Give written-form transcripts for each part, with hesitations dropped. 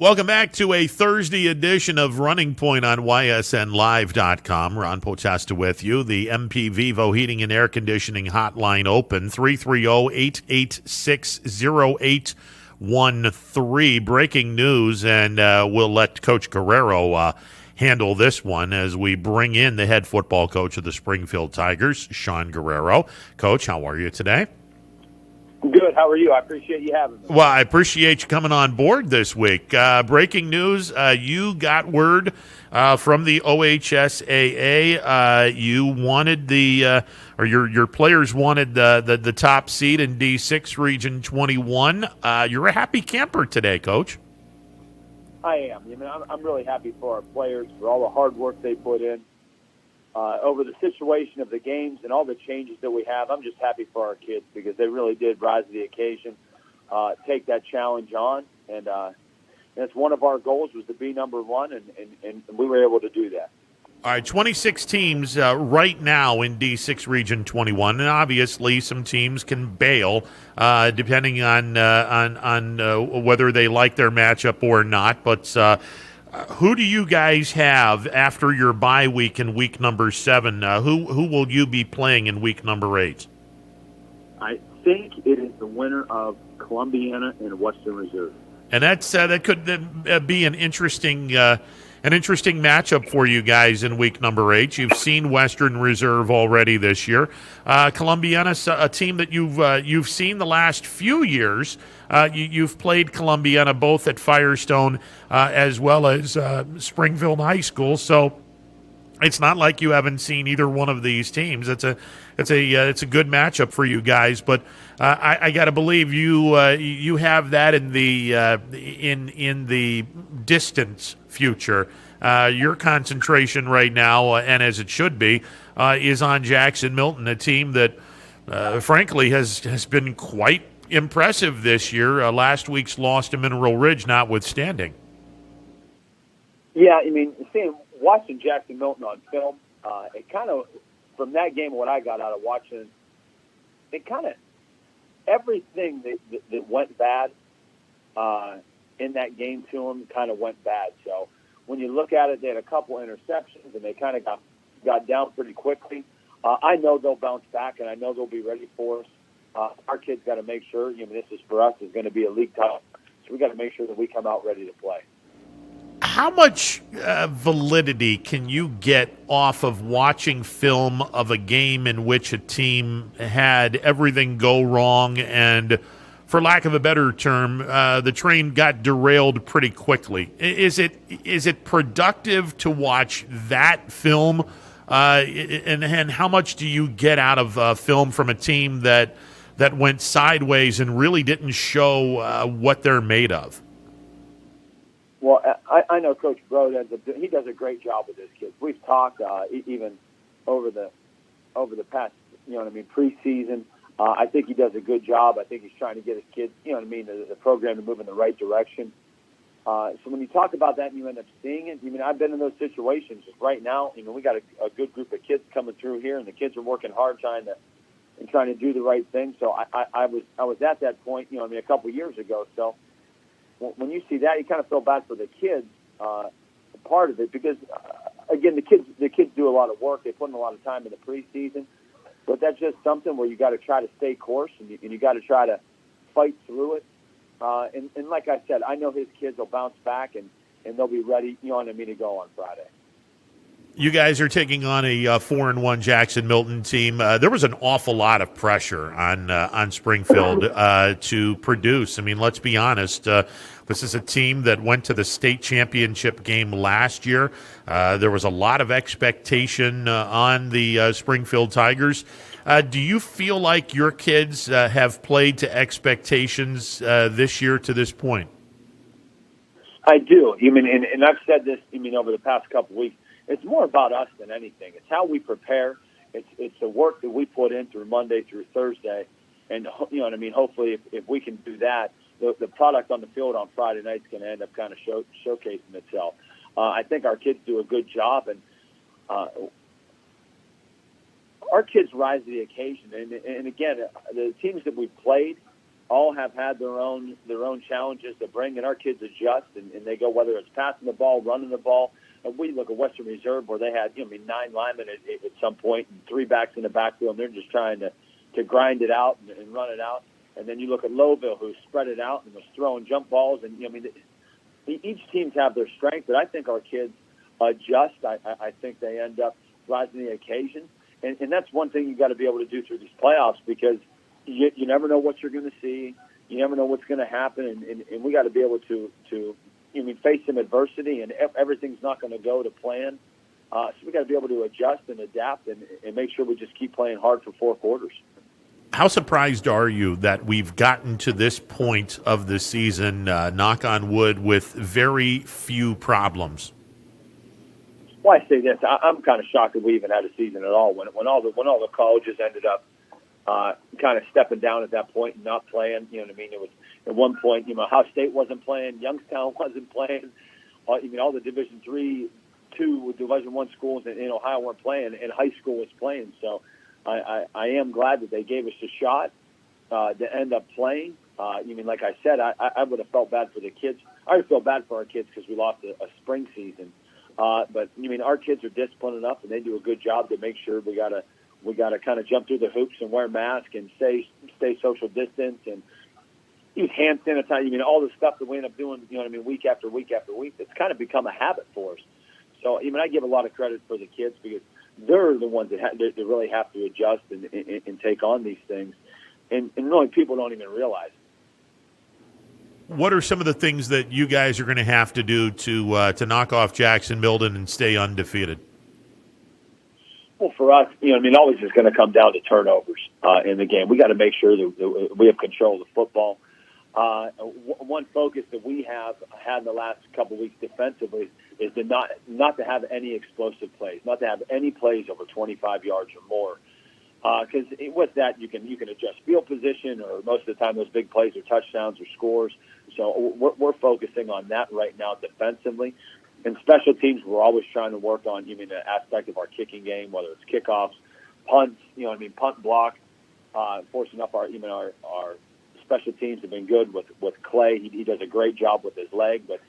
Welcome back to a Thursday edition of Running Point on ysnlive.com. Ron Potesta with you. The MP Vivo Heating and Air Conditioning Hotline open, 330-886-0813. Breaking news, and we'll let Coach Guerriero handle this one as we bring in the head football coach of the Springfield Tigers, Sean Guerriero. Coach, how are you today? Good. How are you? I appreciate you having me. Well, I appreciate you coming on board this week. Breaking news, you got word from the OHSAA. You wanted or your players wanted the top seed in D6 Region 21. You're a happy camper today, Coach. I am. I'm really happy for our players, for all the hard work they put in. Over the situation of the games and all the changes that we have, I'm just happy for our kids because they really did rise to the occasion, take that challenge on, and that's one of our goals was to be number one, and we were able to do that. All right, 26 teams right now in D6 Region 21, and obviously some teams can bail depending on whether they like their matchup or not, but who do you guys have after your bye week in week number 7? Who will you be playing in week number 8? I think it is the winner of Columbiana and Western Reserve. And that could be an interesting matchup for you guys in week number 8. You've seen Western Reserve already this year. Columbiana's a team that you've seen the last few years. You've played Columbiana both at Firestone as well as Springfield High School, so it's not like you haven't seen either one of these teams. It's a good matchup for you guys, but I got to believe you have that in the distant future. Your concentration right now, and as it should be, is on Jackson-Milton, a team that, frankly, has been quite impressive this year. Last week's loss to Mineral Ridge notwithstanding. Yeah, watching Jackson-Milton on film, it kind of, from that game, what I got out of watching, it kind of, everything that went bad in that game to them kind of went bad. So when you look at it, they had a couple interceptions, and they kind of got down pretty quickly. I know they'll bounce back, and I know they'll be ready for us. Our kids got to make sure, this is for us, is going to be a league title. So we got to make sure that we come out ready to play. How much validity can you get off of watching film of a game in which a team had everything go wrong and, for lack of a better term, the train got derailed pretty quickly? Is it productive to watch that film? And how much do you get out of film from a team that went sideways and really didn't show what they're made of? Well, I know Coach Bro he does a great job with his kids. We've talked even over the past, preseason. I think he does a good job. I think he's trying to get his kids, the program to move in the right direction. So when you talk about that and you end up seeing it, I've been in those situations. Just right now, we got a good group of kids coming through here, and the kids are working hard trying to do the right thing. So I was at that point, a couple of years ago. So when you see that, you kind of feel bad for the kids, part of it, because again, the kids do a lot of work. They put in a lot of time in the preseason, but that's just something where you got to try to stay course, and you got to try to fight through it. And like I said, I know his kids will bounce back and they'll be ready, to go on Friday. You guys are taking on a 4-1 Jackson-Milton team. There was an awful lot of pressure on Springfield to produce. Let's be honest. This is a team that went to the state championship game last year. There was a lot of expectation on the Springfield Tigers. Do you feel like your kids have played to expectations this year to this point? I do. And I've said this, over the past couple of weeks. It's more about us than anything. It's how we prepare. It's the work that we put in through Monday through Thursday. And, hopefully if we can do that, the product on the field on Friday night is going to end up kind of showcasing itself. I think our kids do a good job, and our kids rise to the occasion. And again, the teams that we've played, all have had their own challenges to bring, and our kids adjust, and they go, whether it's passing the ball, running the ball. We look at Western Reserve where they had 9 linemen at some point and 3 backs in the backfield, and they're just trying to grind it out and run it out. And then you look at Lowville, who spread it out and was throwing jump balls. And each teams have their strength, but I think our kids adjust. I think they end up rising to the occasion, and that's one thing you got to be able to do through these playoffs, because you never know what you're going to see. You never know what's going to happen, and we got to be able to face some adversity, and everything's not going to go to plan. So we got to be able to adjust and adapt and make sure we just keep playing hard for 4 quarters. How surprised are you that we've gotten to this point of the season, knock on wood, with very few problems? Well, I say this: I'm kind of shocked that we even had a season at all. When all the colleges ended up kind of stepping down at that point and not playing. You know what I mean? It was at one point, Ohio State wasn't playing, Youngstown wasn't playing. All the Division III, Division I schools in Ohio weren't playing, and high school was playing. So I am glad that they gave us a shot to end up playing. Like I said, I would have felt bad for the kids. I would feel bad for our kids because we lost a spring season. But our kids are disciplined enough, and they do a good job to make sure we got to kind of jump through the hoops and wear masks and stay social distance and use hand sanitizer. All the stuff that we end up doing, week after week after week. It's kind of become a habit for us. So I give a lot of credit for the kids, because they're the ones that really have to adjust and take on these things, and really people don't even realize it. What are some of the things that you guys are going to have to do to knock off Jackson-Milton and stay undefeated? Well, for us, always is going to come down to turnovers in the game. We got to make sure that we have control of the football. One focus that we have had in the last couple of weeks defensively is to not to have any explosive plays, not to have any plays over 25 yards or more. Because with that, you can adjust field position, or most of the time those big plays are touchdowns or scores. So we're focusing on that right now defensively. In special teams, we're always trying to work on the aspect of our kicking game, whether it's kickoffs, punts, punt block, forcing up our special teams have been good with Clay. He does a great job with his leg, but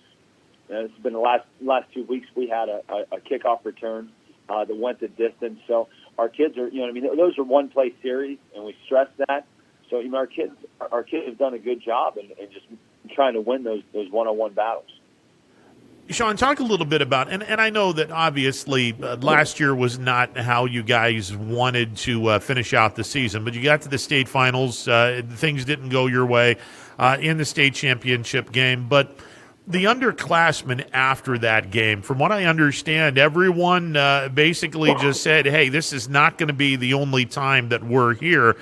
it's been the last 2 weeks we had a kickoff return that went the distance. So our kids are, those are one-play series, and we stress that. So our kids have done a good job and just trying to win those one-on-one battles. Sean, talk a little bit about, and I know that obviously last year was not how you guys wanted to finish out the season, but you got to the state finals. Things didn't go your way in the state championship game, but the underclassmen after that game, from what I understand, everyone basically just said, hey, this is not going to be the only time that we're here.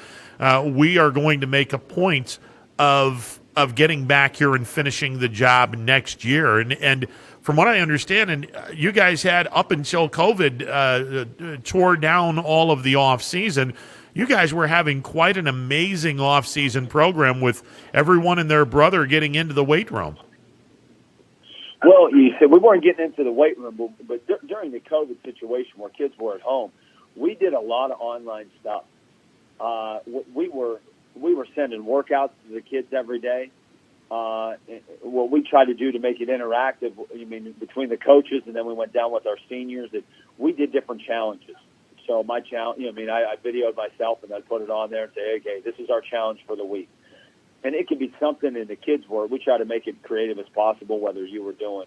We are going to make a point of getting back here and finishing the job next year. And from what I understand, and you guys had up until COVID tore down all of the off season, you guys were having quite an amazing off season program with everyone and their brother getting into the weight room. Well, you said we weren't getting into the weight room, but during the COVID situation where kids were at home, we did a lot of online stuff. We were sending workouts to the kids every day. What we tried to do to make it interactive, between the coaches, and then we went down with our seniors, that we did different challenges. So my challenge, I videoed myself and I put it on there and say, okay, this is our challenge for the week. And it could be something in the kids' world. We try to make it creative as possible, whether you were doing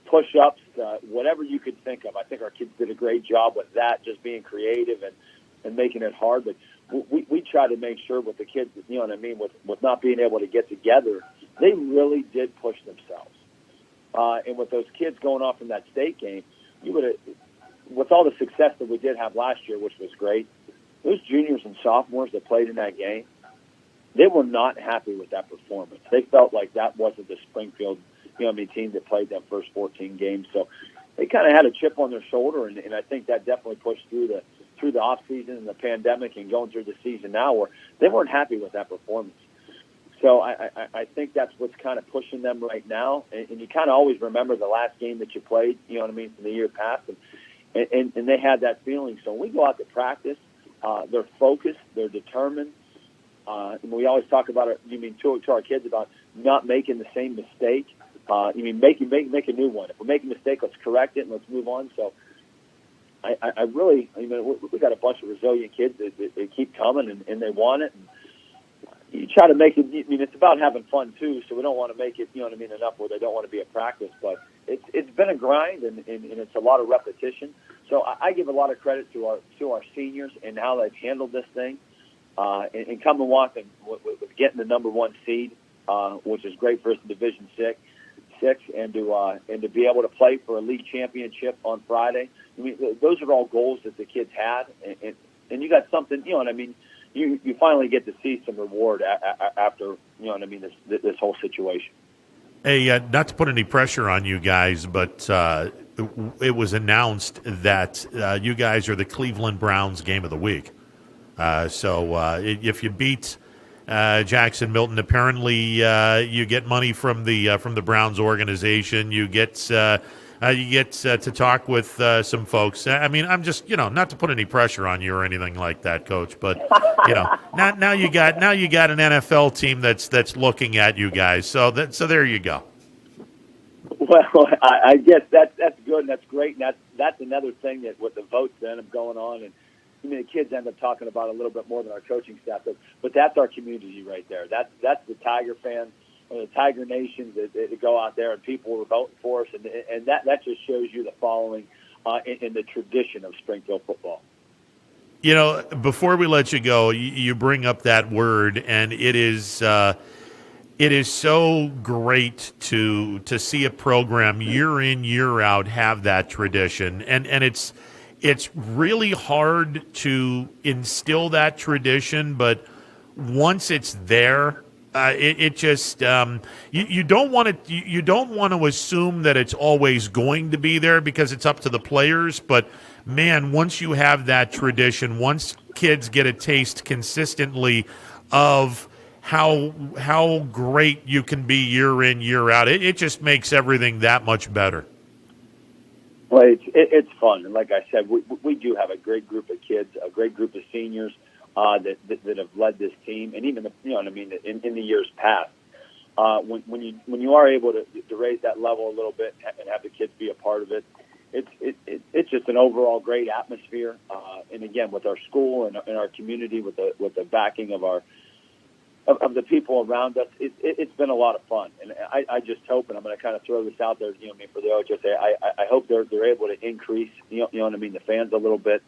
push-ups, whatever you could think of. I think our kids did a great job with that, just being creative and making it hard. But we try to make sure with the kids, with not being able to get together, they really did push themselves. And with those kids going off in that state game, with all the success that we did have last year, which was great, those juniors and sophomores that played in that game, they were not happy with that performance. They felt like that wasn't the Springfield, team that played that first 14 games. So they kind of had a chip on their shoulder, and I think that definitely pushed through the off season and the pandemic and going through the season now, where they weren't happy with that performance. So I think that's what's kind of pushing them right now. And you kind of always remember the last game that you played, from the year past, and they had that feeling. So when we go out to practice, they're focused, they're determined. We always talk about to our kids about not making the same mistake. Make a new one. If we make a mistake, let's correct it and let's move on. So I really, we got a bunch of resilient kids that keep coming and they want it. And you try to make it. It's about having fun too. So we don't want to make it, enough where they don't want to be at practice. But it's been a grind and it's a lot of repetition. So I give a lot of credit to our seniors and how they've handled this thing. And coming walking with getting the number one seed, which is great for us in Division Six, and to be able to play for a league championship on Friday. Those are all goals that the kids had, and you got something. You finally get to see some reward after this whole situation. Hey, not to put any pressure on you guys, but it was announced that you guys are the Cleveland Browns game of the week. So if you beat Jackson-Milton, apparently you get money from the Browns organization. You get to talk with some folks. I'm just not to put any pressure on you or anything like that, Coach. But now you got an NFL team that's looking at you guys. So there you go. Well, I guess that's good and that's great. And that's another thing that with the votes that end up going on and. The kids end up talking about a little bit more than our coaching staff, but that's our community right there. That's the Tiger fans, the Tiger Nations that go out there and people are voting for us, and that just shows you the following in the tradition of Springfield football. Before we let you go, you bring up that word, and it is so great to see a program year in, year out have that tradition, and it's really hard to instill that tradition, but once it's there, it just you don't want to assume that it's always going to be there because it's up to the players. But man, once you have that tradition, once kids get a taste consistently of how great you can be year in, year out, it just makes everything that much better. Well, it's fun, and like I said, we do have a great group of kids, a great group of seniors that have led this team, and even in the years past. When you are able to raise that level a little bit and have the kids be a part of it, it's just an overall great atmosphere. And again, with our school and our community, with the backing of of the people around us, it's been a lot of fun, and I just hope, and I'm going to kind of throw this out there, for the OHSA. I hope they're able to increase, the fans a little bit.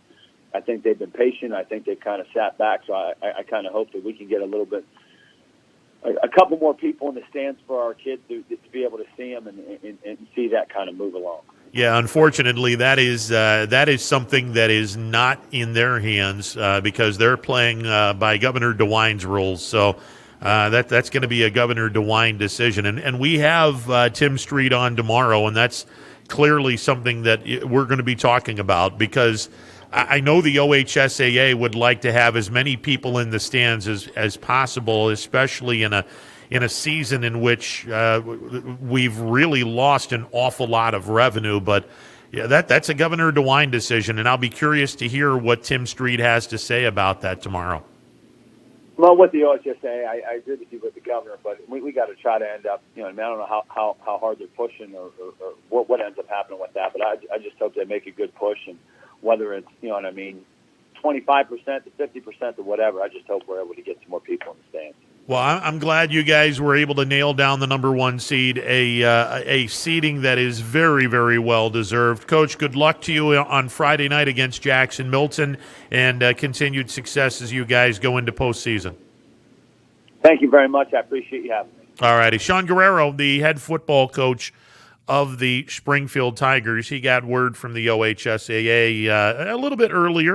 I think they've been patient. I think they've kind of sat back, so I kind of hope that we can get a couple more people in the stands for our kids to be able to see them and see that kind of move along. Yeah, unfortunately, that is something that is not in their hands because they're playing by Governor DeWine's rules. So that's going to be a Governor DeWine decision. And we have Tim Street on tomorrow, and that's clearly something that we're going to be talking about because I know the OHSAA would like to have as many people in the stands as possible, especially in a season in which we've really lost an awful lot of revenue. But yeah, that's a Governor DeWine decision, and I'll be curious to hear what Tim Street has to say about that tomorrow. Well, with the OHSA, I agree with you with the governor, but we got to try to end up, I don't know how hard they're pushing or what ends up happening with that, but I just hope they make a good push, and whether it's, 25% to 50% or whatever, I just hope we're able to get some more people in the stands. Well, I'm glad you guys were able to nail down the number one seed, a seeding that is very, very well deserved. Coach, good luck to you on Friday night against Jackson-Milton, and continued success as you guys go into postseason. Thank you very much. I appreciate you having me. All righty. Sean Guerriero, the head football coach of the Springfield Tigers, he got word from the OHSAA a little bit earlier